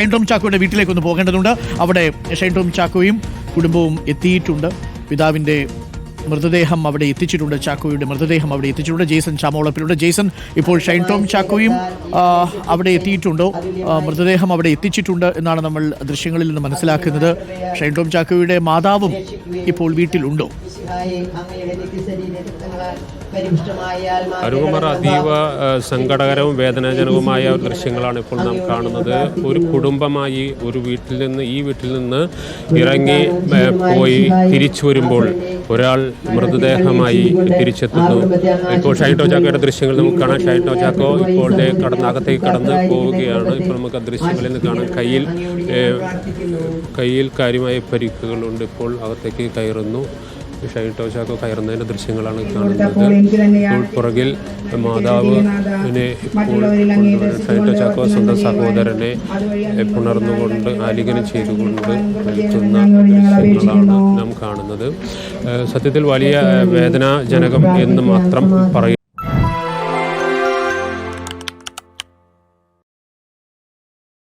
ഷൈൻ ടോം ചാക്കോയുടെ വീട്ടിലേക്കൊന്ന് പോകേണ്ടതുണ്ട്. അവിടെ ഷൈൻ ടോം ചാക്കോയും കുടുംബവും എത്തിയിട്ടുണ്ട്. പിതാവിൻ്റെ മൃതദേഹം അവിടെ എത്തിച്ചിട്ടുണ്ട്. ചാക്കോയുടെ മൃതദേഹം അവിടെ എത്തിച്ചിട്ടുണ്ട്. ജെയ്സൺ ചാമോളപ്പിലുണ്ട്. ജെയ്സൺ, ഇപ്പോൾ ഷൈൻ ടോം ചാക്കോയും അവിടെ എത്തിയിട്ടുണ്ടോ? മൃതദേഹം അവിടെ എത്തിച്ചിട്ടുണ്ട് എന്നാണ് നമ്മൾ ദൃശ്യങ്ങളിൽ നിന്ന് മനസ്സിലാക്കുന്നത്. ഷൈൻ ടോം ചാക്കോയുടെ മാതാവും ഇപ്പോൾ വീട്ടിലുണ്ടോ? അരുകുമാർ, അതീവ സങ്കടകരവും വേദനാജനകവുമായ ദൃശ്യങ്ങളാണ് ഇപ്പോൾ നാം കാണുന്നത്. ഒരു കുടുംബമായി ഒരു ഈ വീട്ടിൽ നിന്ന് ഇറങ്ങി പോയി തിരിച്ചു വരുമ്പോൾ ഒരാൾ മൃതദേഹമായി തിരിച്ചെത്തുന്നു. ഇപ്പോൾ ഷൈൻ ടോം ചാക്കോയുടെ ദൃശ്യങ്ങൾ നമുക്ക് കാണാം. ഷൈൻ ടോം ചാക്കോ ഇപ്പോൾ അകത്തേക്ക് കടന്ന് പോവുകയാണ്. ഇപ്പോൾ നമുക്ക് ദൃശ്യങ്ങളിൽ നിന്ന് കാണാം. കയ്യിൽ കാര്യമായ പരിക്കുകളുണ്ട്. ഇപ്പോൾ അകത്തേക്ക് കയറുന്നു. ഷൈൻ ടോം ചാക്കോ കയറുന്നതിൻ്റെ ദൃശ്യങ്ങളാണ് കാണുന്നത്. പുറകിൽ മാതാവിനെ ഇപ്പോൾ ഷൈൻ ടോം ചാക്കോ സ്വന്തം സഹോദരനെ പുണർന്നുകൊണ്ട് ആലിംഗനം ചെയ്തുകൊണ്ട് നിൽക്കുന്ന ദൃശ്യങ്ങളാണ് നാം കാണുന്നത്. സത്യത്തിൽ വലിയ വേദനാജനകം എന്ന് മാത്രം പറയും.